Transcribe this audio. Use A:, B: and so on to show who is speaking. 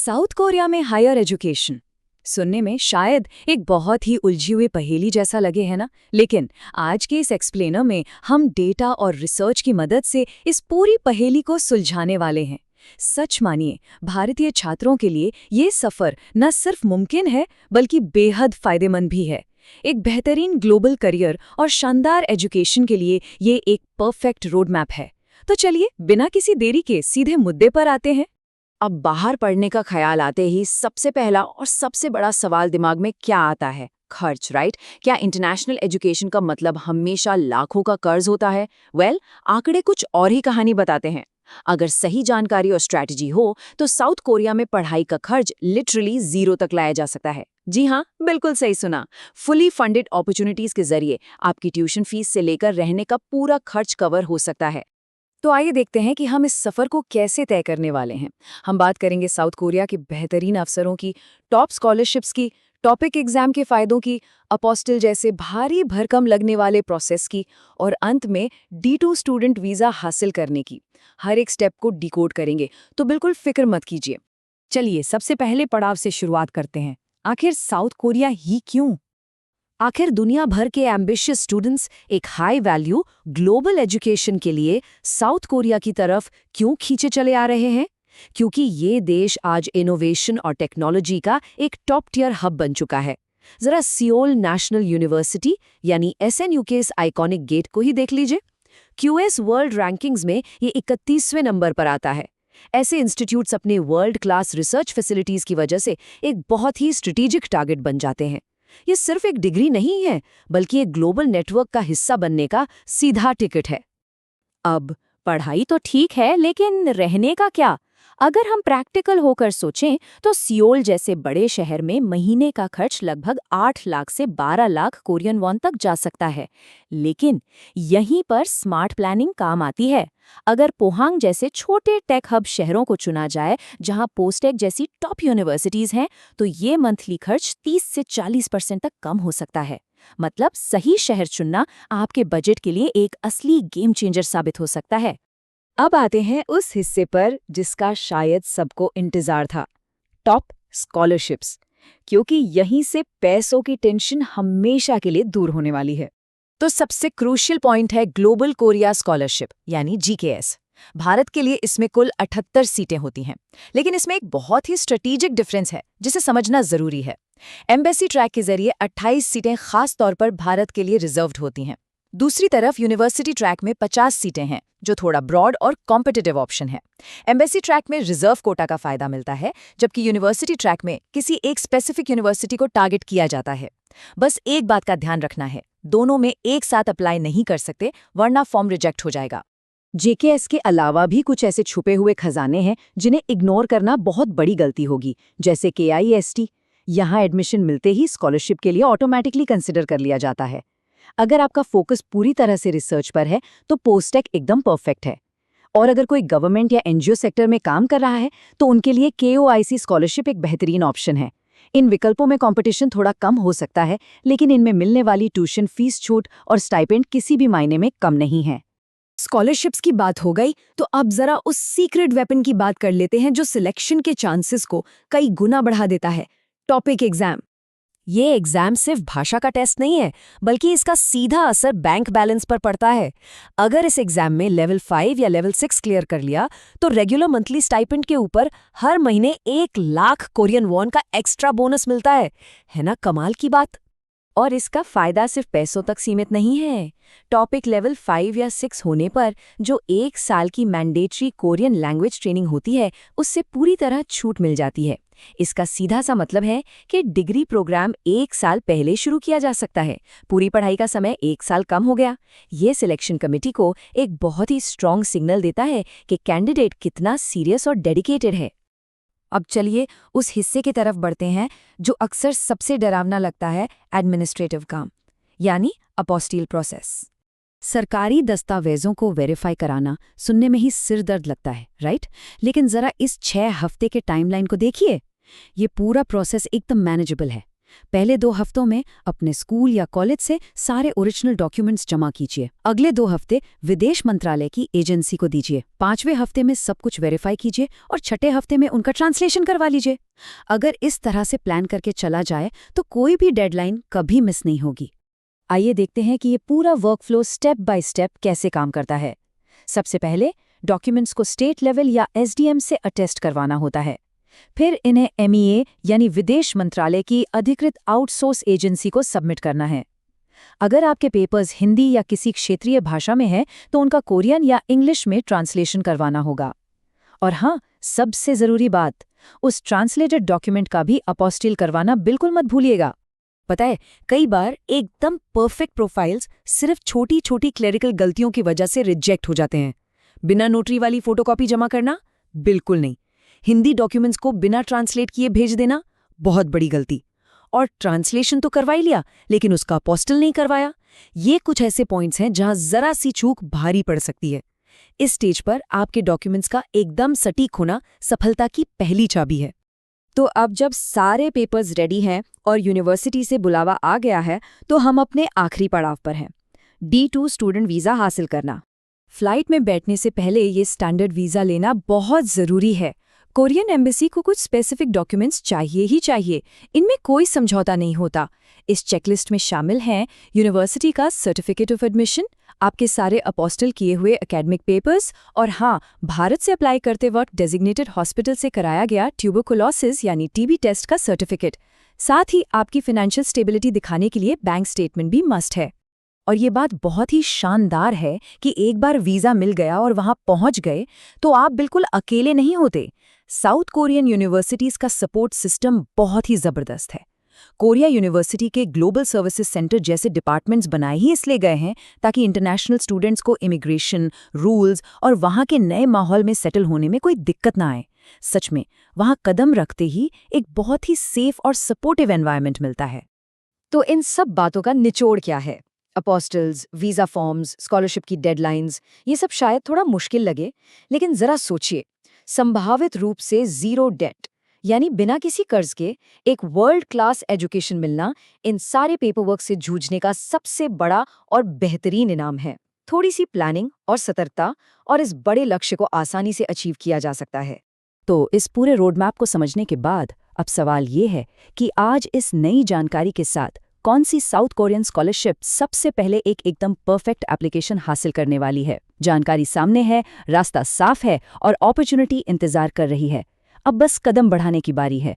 A: South Korea में higher education सुनने में शायद एक बहुत ही उलझी हुई पहेली जैसा लगे, है ना। लेकिन आज के इस एक्सप्लेनर में हम डेटा और रिसर्च की मदद से इस पूरी पहेली को सुलझाने वाले हैं। सच मानिए, भारतीय छात्रों के लिए ये सफर न सिर्फ मुमकिन है बल्कि बेहद फायदेमंद भी है। एक बेहतरीन ग्लोबल करियर और शानदार एजुकेशन के लिए ये एक परफेक्ट रोड मैप है। तो चलिए बिना किसी देरी के सीधे मुद्दे पर आते हैं।
B: अब बाहर पढ़ने का ख्याल आते ही सबसे पहला और सबसे बड़ा सवाल दिमाग में क्या आता है? खर्च, राइट? क्या इंटरनेशनल एजुकेशन का मतलब हमेशा लाखों का कर्ज होता है? आंकड़े कुछ और ही कहानी बताते हैं। अगर सही जानकारी और स्ट्रैटेजी हो तो साउथ कोरिया में पढ़ाई का खर्च लिटरली 0 तक लाया जा सकता है। जी हाँ, बिल्कुल सही सुना। फुली फंडेड अपॉर्चुनिटीज के जरिए आपकी ट्यूशन फीस से लेकर रहने का पूरा खर्च कवर हो सकता है।
A: तो आइए देखते हैं कि हम इस सफ़र को कैसे तय करने वाले हैं। हम बात करेंगे साउथ कोरिया के बेहतरीन अवसरों की, टॉप स्कॉलरशिप्स की, टॉपिक एग्जाम के फ़ायदों की, अपोस्टिल जैसे भारी भरकम लगने वाले प्रोसेस की, और अंत में D2 स्टूडेंट वीज़ा हासिल करने की। हर एक स्टेप को डिकोड करेंगे, तो बिल्कुल फिक्र मत कीजिए।
C: चलिए सबसे पहले पड़ाव से शुरुआत करते हैं। आखिर साउथ कोरिया ही क्यों? आखिर दुनिया भर के एम्बिशियस स्टूडेंट्स एक हाई वैल्यू ग्लोबल एजुकेशन के लिए साउथ कोरिया की तरफ क्यों खींचे चले आ रहे हैं? क्योंकि ये देश आज इनोवेशन और टेक्नोलॉजी का एक टॉप टियर हब बन चुका है। जरा सियोल नेशनल यूनिवर्सिटी यानी SNU के इस आइकॉनिक गेट को ही देख लीजिए। QS वर्ल्ड रैंकिंग्स में ये 31वें नंबर पर आता है। ऐसे इंस्टीट्यूट्स अपने वर्ल्ड क्लास रिसर्च फैसिलिटीज की वजह से एक बहुत ही स्ट्रेटेजिक टारगेट बन जाते हैं। ये सिर्फ एक डिग्री नहीं है, बल्कि एक ग्लोबल नेटवर्क का हिस्सा बनने का सीधा टिकट है। अब पढ़ाई तो ठीक है, लेकिन रहने का क्या? अगर हम प्रैक्टिकल होकर सोचें तो सियोल जैसे बड़े शहर में महीने का खर्च लगभग 8 लाख से 12 लाख कोरियन वॉन तक जा सकता है। लेकिन यहीं पर स्मार्ट प्लानिंग काम आती है। अगर पोहांग जैसे छोटे टेक हब शहरों को चुना जाए, जहां पोस्टेक जैसी टॉप यूनिवर्सिटीज हैं, तो ये मंथली खर्च 30 से 40% तक कम हो सकता है। मतलब सही शहर चुनना आपके बजट के लिए एक असली गेम चेंजर साबित हो सकता है।
A: अब आते हैं उस हिस्से पर जिसका शायद सबको इंतजार था, टॉप स्कॉलरशिप्स। क्योंकि यहीं से पैसों की टेंशन हमेशा के लिए दूर होने वाली है। तो सबसे क्रूशियल पॉइंट है ग्लोबल कोरिया स्कॉलरशिप यानी GKS। भारत के लिए इसमें कुल 78 सीटें होती हैं, लेकिन इसमें एक बहुत ही स्ट्रेटेजिक डिफरेंस है जिसे समझना जरूरी है। एम्बेसी ट्रैक के जरिए 28 सीटें खास तौर पर भारत के लिए रिजर्व्ड होती हैं। दूसरी तरफ यूनिवर्सिटी ट्रैक में 50 सीटें हैं, जो थोड़ा ब्रॉड और कॉम्पिटिटिव ऑप्शन है। एम्बेसी ट्रैक में रिजर्व कोटा का फायदा मिलता है, जबकि यूनिवर्सिटी ट्रैक में किसी एक स्पेसिफिक यूनिवर्सिटी को टारगेट किया जाता है। बस एक बात का ध्यान रखना है, दोनों में एक साथ अप्लाई नहीं कर सकते, वरना फॉर्म रिजेक्ट हो जाएगा।
B: JKS के अलावा भी कुछ ऐसे छुपे हुए खजाने हैं जिन्हें इग्नोर करना बहुत बड़ी गलती होगी, जैसे KIST। यहाँ एडमिशन मिलते ही स्कॉलरशिप के लिए ऑटोमेटिकली कंसिडर कर लिया जाता है। अगर आपका फोकस पूरी तरह से रिसर्च पर है तो पोस्टेक एकदम परफेक्ट है। और अगर कोई गवर्नमेंट या NGO सेक्टर में काम कर रहा है तो उनके लिए KOIC स्कॉलरशिप एक बेहतरीन ऑप्शन है। इन विकल्पों में कंपटीशन थोड़ा कम हो सकता है, लेकिन इनमें मिलने वाली ट्यूशन फीस छूट और स्टाइपेंड किसी भी मायने में कम नहीं है।
A: स्कॉलरशिप्स की बात हो गई, तो अब जरा उस सीक्रेट वेपन की बात कर लेते हैं जो सिलेक्शन के चांसेस को कई गुना बढ़ा देता है, टॉपिक एग्जाम। ये एग्जाम सिर्फ भाषा का टेस्ट नहीं है, बल्कि इसका सीधा असर बैंक बैलेंस पर पड़ता है। अगर इस एग्जाम में लेवल 5 या लेवल 6 क्लियर कर लिया तो रेगुलर मंथली स्टाइपेंड के ऊपर हर महीने 1 लाख कोरियन वॉन का एक्स्ट्रा बोनस मिलता है ना कमाल की बात। और इसका फायदा सिर्फ पैसों तक सीमित नहीं है। टॉपिक लेवल 5 या 6 होने पर जो 1 साल की मैंडेटरी कोरियन लैंग्वेज ट्रेनिंग होती है, उससे पूरी तरह छूट मिल जाती है। इसका सीधा सा मतलब है कि डिग्री प्रोग्राम 1 साल पहले शुरू किया जा सकता है। पूरी पढ़ाई का समय 1 साल कम हो गया। ये सिलेक्शन कमेटी को एक बहुत ही स्ट्रॉन्ग सिग्नल देता है कि कैंडिडेट कितना सीरियस और डेडिकेटेड है। अब चलिए उस हिस्से की तरफ बढ़ते हैं जो अक्सर सबसे डरावना लगता है, एडमिनिस्ट्रेटिव काम यानी अपोस्टील प्रोसेस। सरकारी दस्तावेजों को वेरीफाई कराना सुनने में ही सिर दर्द लगता है, राइट? लेकिन जरा इस 6 हफ्ते के टाइमलाइन को देखिए। ये पूरा प्रोसेस एकदम मैनेजेबल है।
C: पहले 2 हफ्तों में अपने स्कूल या कॉलेज से सारे ओरिजिनल डॉक्यूमेंट्स जमा कीजिए। अगले 2 हफ्ते विदेश मंत्रालय की एजेंसी को दीजिए। 5वें हफ्ते में सब कुछ वेरीफाई कीजिए और 6ठे हफ्ते में उनका ट्रांसलेशन करवा लीजिए। अगर इस तरह से प्लान करके चला जाए तो कोई भी डेडलाइन कभी मिस नहीं होगी।
B: आइए देखते हैं कि ये पूरा वर्कफ्लो स्टेप बाय स्टेप कैसे काम करता है। सबसे पहले डॉक्यूमेंट्स को स्टेट लेवल या एसडीएम से अटेस्ट करवाना होता है। फिर इन्हें एमईए यानी विदेश मंत्रालय की अधिकृत आउटसोर्स एजेंसी को सबमिट करना है। अगर आपके पेपर्स हिंदी या किसी क्षेत्रीय भाषा में है तो उनका कोरियन या इंग्लिश में ट्रांसलेशन करवाना होगा। और हाँ, सबसे ज़रूरी बात, उस ट्रांसलेटेड डॉक्यूमेंट का भी अपॉस्टिल करवाना बिल्कुल मत भूलिएगा।
C: पता है, कई बार एकदम परफेक्ट प्रोफाइल्स सिर्फ छोटी छोटी क्लेरिकल गलतियों की वजह से रिजेक्ट हो जाते हैं। बिना नोटरी वाली फोटोकॉपी जमा करना बिल्कुल नहीं। हिंदी डॉक्यूमेंट्स को बिना ट्रांसलेट किए भेज देना बहुत बड़ी गलती। और ट्रांसलेशन तो करवा ही लिया लेकिन उसका अपॉस्टिल नहीं करवाया। ये कुछ ऐसे पॉइंट्स हैं जहां जरा सी चूक भारी पड़ सकती है। इस स्टेज पर आपके डॉक्यूमेंट्स का एकदम सटीक होना सफलता की पहली चाबी है।
A: तो अब जब सारे पेपर्स रेडी हैं और यूनिवर्सिटी से बुलावा आ गया है तो हम अपने आखिरी पड़ाव पर हैं, D2 स्टूडेंट वीज़ा हासिल करना। फ्लाइट में बैठने से पहले ये स्टैंडर्ड वीज़ा लेना बहुत ज़रूरी है। कोरियन एम्बेसी को कुछ स्पेसिफिक डॉक्यूमेंट्स चाहिए ही चाहिए, इनमें कोई समझौता नहीं होता। इस चेकलिस्ट में शामिल हैं यूनिवर्सिटी का सर्टिफिकेट ऑफ एडमिशन, आपके सारे अपॉस्टल किए हुए एकेडमिक पेपर्स और हाँ, भारत से अप्लाई करते वक्त डेजिग्नेटेड हॉस्पिटल से कराया गया ट्यूबरकुलोसिस यानी टीबी टेस्ट का सर्टिफिकेट। साथ ही आपकी फाइनेंशियल स्टेबिलिटी दिखाने के लिए बैंक स्टेटमेंट भी मस्ट है।
B: और ये बात बहुत ही शानदार है कि एक बार वीज़ा मिल गया और वहाँ पहुँच गए तो आप बिल्कुल अकेले नहीं होते। साउथ कोरियन यूनिवर्सिटीज़ का सपोर्ट सिस्टम बहुत ही ज़बरदस्त है। कोरिया यूनिवर्सिटी के ग्लोबल सर्विसेज सेंटर जैसे डिपार्टमेंट्स बनाए ही इसलिए गए हैं ताकि इंटरनेशनल स्टूडेंट्स को इमिग्रेशन, रूल्स और वहाँ के नए माहौल में सेटल होने में कोई दिक्कत ना आए। सच में, वहाँ कदम रखते ही एक बहुत ही सेफ और सपोर्टिव एनवायरनमेंट मिलता है।
A: तो इन सब बातों का निचोड़ क्या है? अपॉस्टल्स, वीज़ा फॉर्म्स, स्कॉलरशिप की डेडलाइंस, ये सब शायद थोड़ा मुश्किल लगे, लेकिन ज़रा सोचिए, संभावित रूप से ज़ीरो डेट यानी बिना किसी कर्ज के एक वर्ल्ड क्लास एजुकेशन मिलना इन सारे पेपरवर्क से जूझने का सबसे बड़ा और बेहतरीन इनाम है। थोड़ी सी प्लानिंग और सतर्कता और इस बड़े लक्ष्य को आसानी से अचीव किया जा सकता है।
B: तो इस पूरे रोड मैप को समझने के बाद अब सवाल ये है कि आज इस नई जानकारी के साथ कौन सी साउथ कोरियन स्कॉलरशिप सबसे पहले एक एकदम परफेक्ट एप्लीकेशन हासिल करने वाली है? जानकारी सामने है, रास्ता साफ है और अपॉर्चुनिटी इंतजार कर रही है। अब बस कदम बढ़ाने की बारी है।